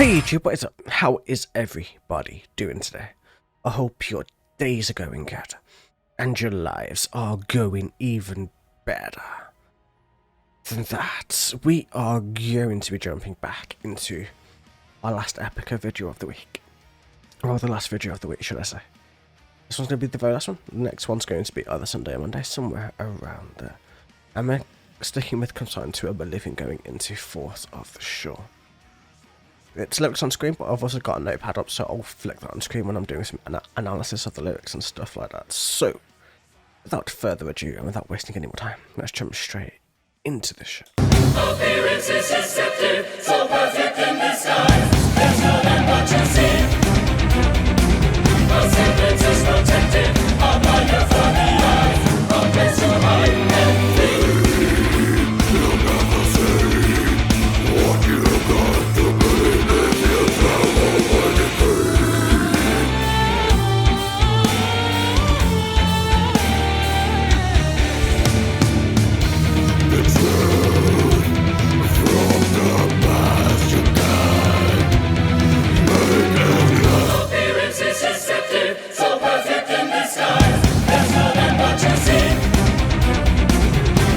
Hey YouTube, what is up? How is everybody doing today? I hope your days are going good, and your lives are going even better than that. We are going to be jumping back into our last Epica video of the week. Or the last video of the week, should I say. This one's going to be the very last one. The next one's going to be either Sunday or Monday, somewhere around there. And we're sticking with Consigned to Oblivion, going into Force of the Shore. It's lyrics on screen, but I've also got a notepad up, so I'll flick that on screen when I'm doing some analysis of the lyrics and stuff like that. So, without further ado, and without wasting any more time, let's jump straight into the show. Appearance is deceptive, so perfect in disguise. There's more than what you see. A semblance is protected, a blinder for the eyes. A place to hide and flee. You'll never see what you got to believe in yourself over the day. The truth from the past you guide. Make it last. Appearance is deceptive, so perfect in disguise. There's more than what you see.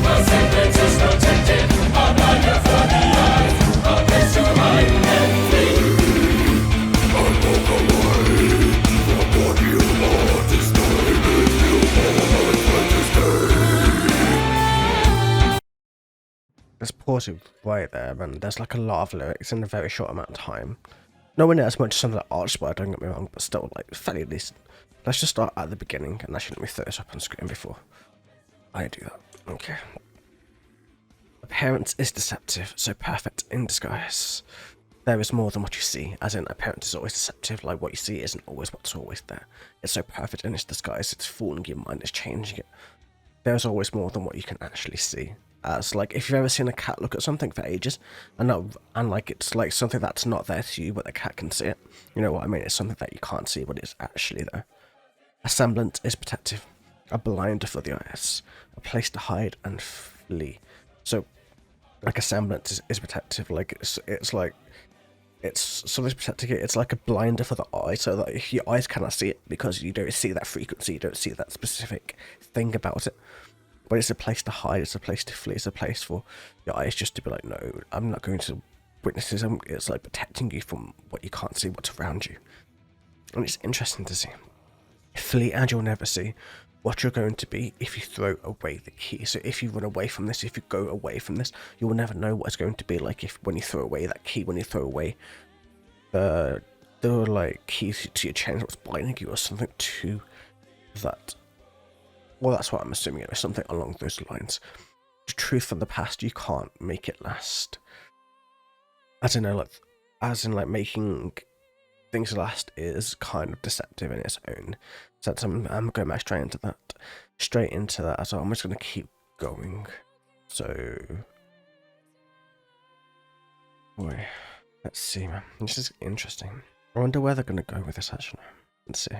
A semblance is protected, a blinder for the eyes. A place to hide and flee. I walk away from what you want to stay. If you always want to stay. Let's pause it right there, man. There's like a lot of lyrics in a very short amount of time. Nowhere near as much as some of the Archspire, don't get me wrong, but still, like, fairly decent. Let's just start at the beginning, and actually let me throw this up on screen before I do that. Okay. Appearance is deceptive, so perfect in disguise. There is more than what you see, as in appearance is always deceptive, like what you see isn't always what's always there. It's so perfect in its disguise, it's fooling your mind, it's changing it. There's always more than what you can actually see. As like, if you've ever seen a cat look at something for ages, and like it's like something that's not there to you, but the cat can see it. You know what I mean? It's something that you can't see, but it's actually there. A semblance is protective, a blinder for the eyes, a place to hide and flee. So, like a semblance is protective, like it's like, it's something's protecting it, it's like a blinder for the eye, so that if your eyes cannot see it, because you don't see that frequency, you don't see that specific thing about it. But it's a place to hide, it's a place to flee, it's a place for your eyes just to be like, no, I'm not going to witness this. It's like protecting you from what you can't see, what's around you. And it's interesting to see. Flee and you'll never see what you're going to be if you throw away the key. So if you run away from this, if you go away from this, you will never know what it's going to be like when you throw away that key, when you throw away the like keys to your chains, what's binding you or something to that. Well, that's what I'm assuming it was, something along those lines. The truth from the past, you can't make it last. As in like making things last is kind of deceptive in its own sense. I'm going back straight into that. So I'm just going to keep going. So, boy, let's see, man. This is interesting. I wonder where they're going to go with this, actually. Let's see.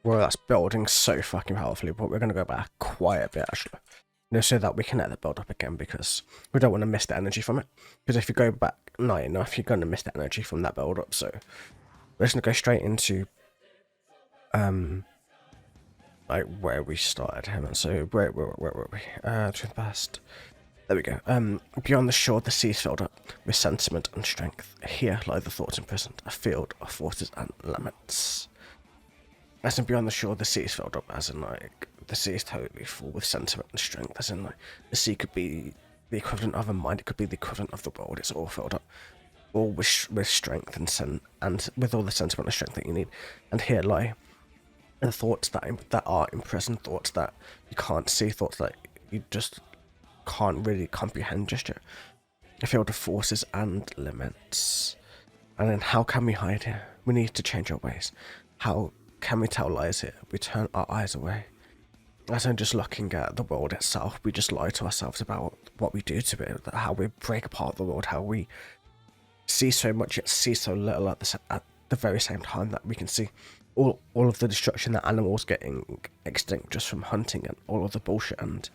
Well, that's building so fucking powerfully, but we're going to go back quite a bit, actually. So that we can let the build up again, because we don't want to miss the energy from it. Because if you go back not enough, you're going to miss the energy from that build up. So we're just gonna go straight into like where we started him. So where were we? To the past. There we go. Beyond the shore, the sea is filled up with sentiment and strength. Here lie the thoughts imprisoned, a field of forces and laments. As in beyond the shore, the sea is filled up, as in like the sea is totally full with sentiment and strength. As in like the sea could be the equivalent of a mind, it could be the equivalent of the world. It's all filled up, all with strength and with all the sentiment and strength that you need. And here lie the thoughts that are imprisoned, thoughts that you can't see, thoughts that you just can't really comprehend just yet. A field of forces and limits. And then how can we hide here? We need to change our ways. How can we tell lies here? We turn our eyes away. As in just looking at the world itself, we just lie to ourselves about what we do to it, how we break apart the world, how we see so much yet see so little at the very same time, that we can see all of the destruction, that animals getting extinct just from hunting and all of the bullshit, and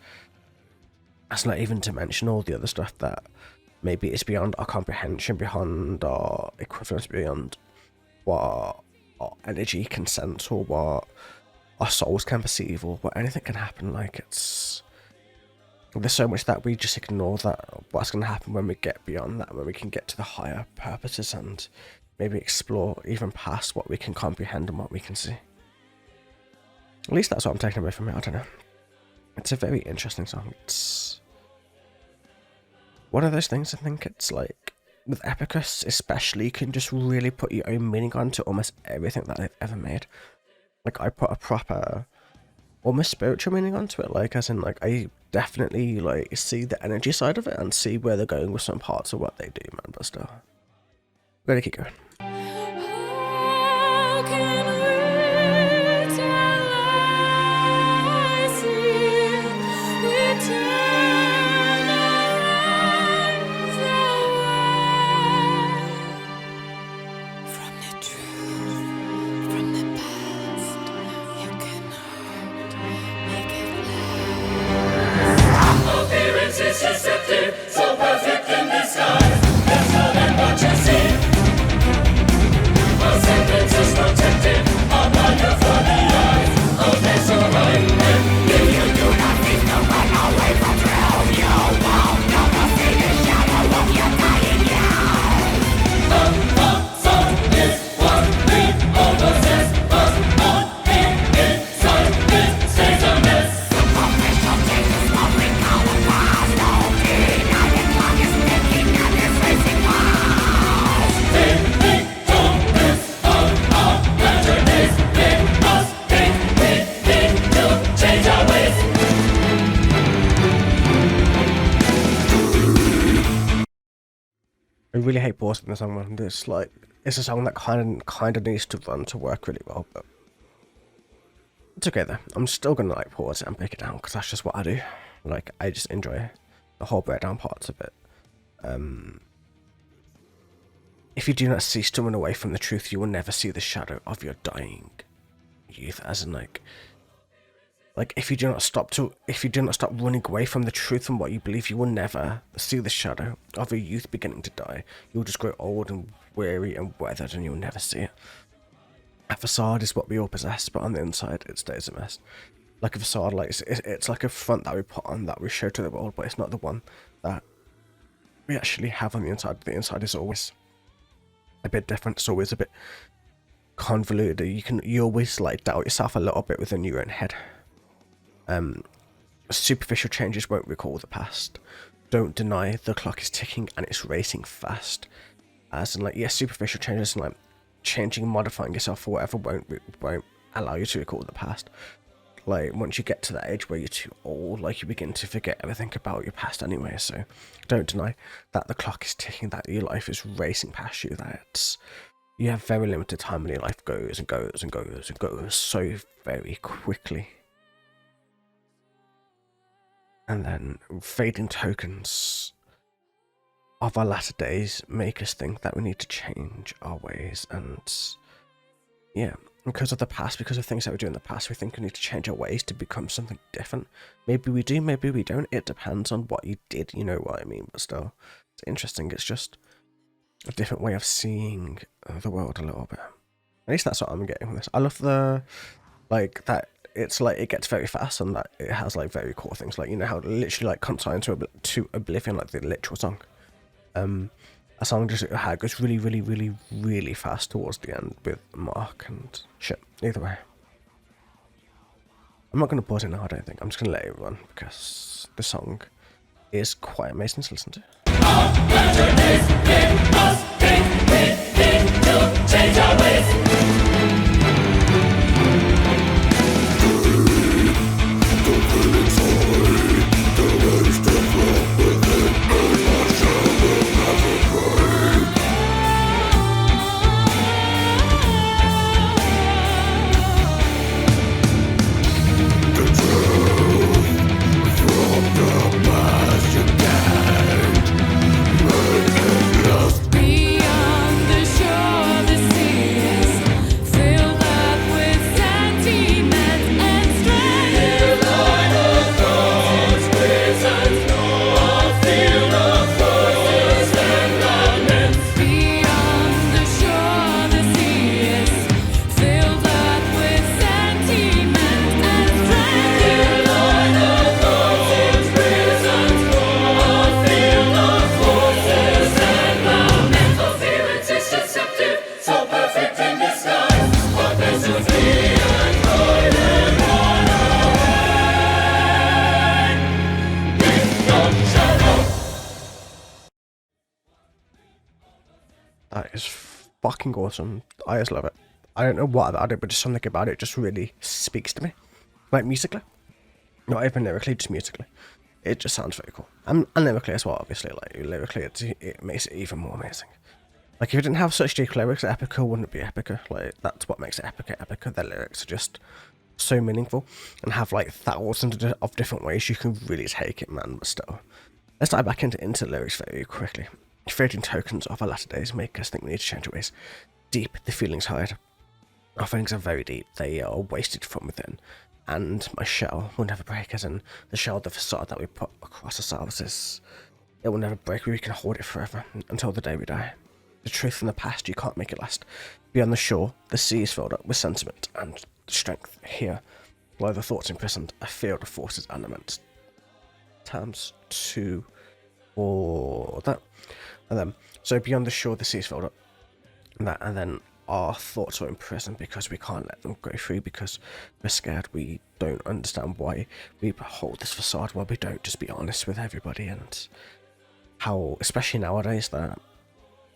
that's not even to mention all the other stuff that maybe is beyond our comprehension, beyond our equivalence, beyond what our energy can sense, or what our souls can perceive, or what anything can happen. Like, there's so much that we just ignore, that what's going to happen when we get beyond that, when we can get to the higher purposes and maybe explore even past what we can comprehend and what we can see. At least that's what I'm taking away from it. I don't know. It's a very interesting song. It's one of those things, I think it's like, with Epica especially, you can just really put your own meaning onto almost everything that they've ever made. Like, I put a proper, almost spiritual meaning onto it, like, as in, like, I definitely, like, see the energy side of it and see where they're going with some parts of what they do, man, but still. We're gonna keep going. How can we tell lies here? We turn our eyes away from the truth, from the past. You cannot make it last. Appearance is deceptive, so perfect in disguise. There's more than what you see. Our sentence is protected, a wonder for the eyes. Oh, that's so right. If you do not seek to run away from truth, you won't never see the shadow of your dying young. The sun is what we all possess, but on the inside it stays a mess. Superficial changes won't recall the past. No denying clock is ticking and is racing miles. In the darkness of our better days, it must be we need to change our ways. I really hate pausing the song, man. It's like, it's a song that kind of needs to run to work really well, but it's okay though. I'm still gonna like pause it and break it down, because that's just what I do. Like, I just enjoy the whole breakdown parts of it. If you do not cease to run away from the truth, you will never see the shadow of your dying youth. As in, like if you do not stop running away from the truth and what you believe, you will never see the shadow of your youth beginning to die. You'll just grow old and weary and weathered, and you'll never see it. A facade is what we all possess, but on the inside, it stays a mess. Like a facade, like it's like a front that we put on, that we show to the world, but it's not the one that we actually have on the inside. The inside is always a bit different. It's always a bit convoluted. You always like doubt yourself a little bit within your own head. Superficial changes won't recall the past. Don't deny the clock is ticking and it's racing fast. As in, like, yes, superficial changes and like changing, modifying yourself for whatever won't allow you to recall the past. Like, once you get to that age where you're too old, like, you begin to forget everything about your past anyway. So don't deny that the clock is ticking, that your life is racing past you, that you have very limited time, and your life goes and goes and goes and goes so very quickly. And then fading tokens of our latter days make us think that we need to change our ways. And yeah, because of the past, because of things that we do in the past, we think we need to change our ways to become something different. Maybe we do, maybe we don't. It depends on what you did, you know what I mean? But still, it's interesting. It's just a different way of seeing the world a little bit. least that's what I'm getting from this. I love the, like, that it's like it gets very fast and that it has like very cool things, like, you know how literally like consigned to Oblivion, like the literal song. A song just goes really fast towards the end with Mark and shit. Either way, I'm not going to pause it now, I don't think. I'm just going to let it run because the song is quite amazing to listen to. Change our ways. Beyond the shore, the sea is filled up with sentiment and strength. Line of God's presence, a field of voices and laments. Beyond the shore, the sea is filled up with sentiment and strength. Line of God's presence, a field of voices and laments. Appearance is deceptive, so perfect in disguise. But there's a flee and hide and run away. With your shadow. That is fucking awesome. I just love it. I don't know what about it, but just something about it just really speaks to me. Like musically. Not even lyrically, just musically. It just sounds very cool. And lyrically as well, obviously. Like, lyrically, it makes it even more amazing. Like, if it didn't have such deep lyrics, Epica wouldn't be Epica. Like, that's what makes it Epica Epica. Their lyrics are just so meaningful and have, like, thousands of different ways you can really take it, man. But still, let's dive back into lyrics very quickly. Fading tokens of our latter days make us think we need to change our ways. Deep, the feelings hide. Our feelings are very deep. They are wasted from within. And my shell will never break, as in the shell, the facade that we put across ourselves is, it will never break. We can hold it forever until the day we die. The truth from the past, you can't make it last. Beyond the shore, the sea is filled up with sentiment and strength. Here, lie the thoughts imprisoned, a field of forces and elements. Terms to or that. And then, so beyond the shore, the sea is filled up. And then our thoughts are imprisoned because we can't let them go free because we're scared. We don't understand why we hold this facade, why we don't just be honest with everybody, and how, especially nowadays, that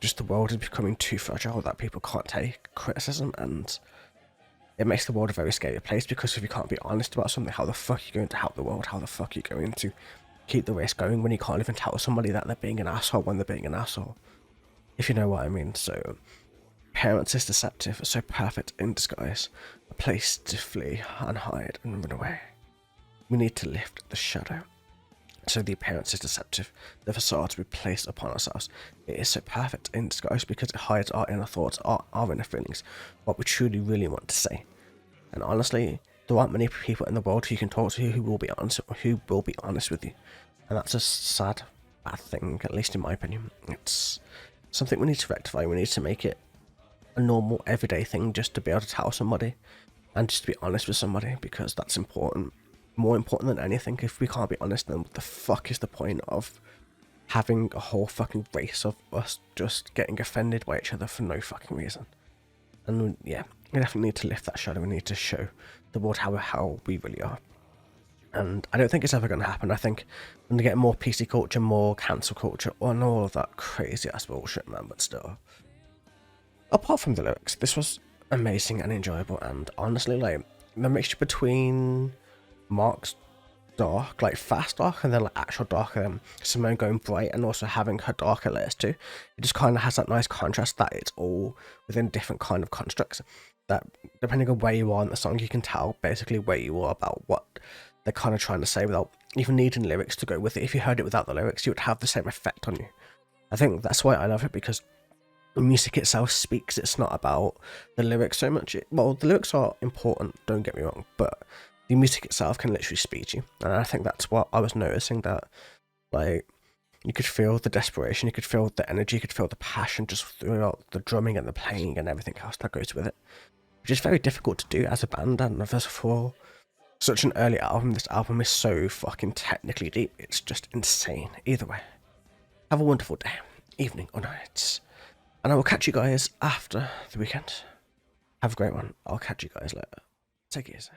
just the world is becoming too fragile that people can't take criticism, and it makes the world a very scary place because if you can't be honest about something, how the fuck are you going to help the world? How the fuck are you going to keep the race going when you can't even tell somebody that they're being an asshole when they're being an asshole? If you know what I mean. So, appearance is deceptive, so perfect in disguise, a place to flee and hide and run away. We need to lift the shadow. So the appearance is deceptive, the facades we place upon ourselves. It is so perfect in disguise because it hides our inner thoughts, our inner feelings, what we truly really want to say. And honestly, there aren't many people in the world who you can talk to who will be honest with you. And that's a sad, bad thing, at least in my opinion. It's something we need to rectify. We need to make it a normal, everyday thing just to be able to tell somebody and just to be honest with somebody, because that's important. More important than anything. If we can't be honest, then what the fuck is the point of having a whole fucking race of us just getting offended by each other for no fucking reason? And yeah, we definitely need to lift that shadow. We need to show the world how we really are. And I don't think it's ever going to happen. I think we're going to get more PC culture, more cancel culture, and all of that crazy ass bullshit, man. But still, apart from the lyrics, this was amazing and enjoyable. And honestly, like, the mixture between Mark's dark, like fast dark, and then like actual dark, Simone going bright, and also having her darker layers too. It just kind of has that nice contrast that it's all within different kind of constructs. That depending on where you are in the song, you can tell basically where you are about what they're kind of trying to say without even needing lyrics to go with it. If you heard it without the lyrics, you would have the same effect on you. I think that's why I love it, because the music itself speaks. It's not about the lyrics so much. Well, the lyrics are important, don't get me wrong, but the music itself can literally speak to you. And I think that's what I was noticing, that like You could feel the desperation, you could feel the energy, you could feel the passion just throughout the drumming and the playing and everything else that goes with it, which is very difficult to do as a band. And for such an early album, this album is so fucking technically deep. It's just insane. Either way, have a wonderful day, evening, or night, and I will catch you guys after the weekend. Have a great one. I'll catch you guys later. Take it easy.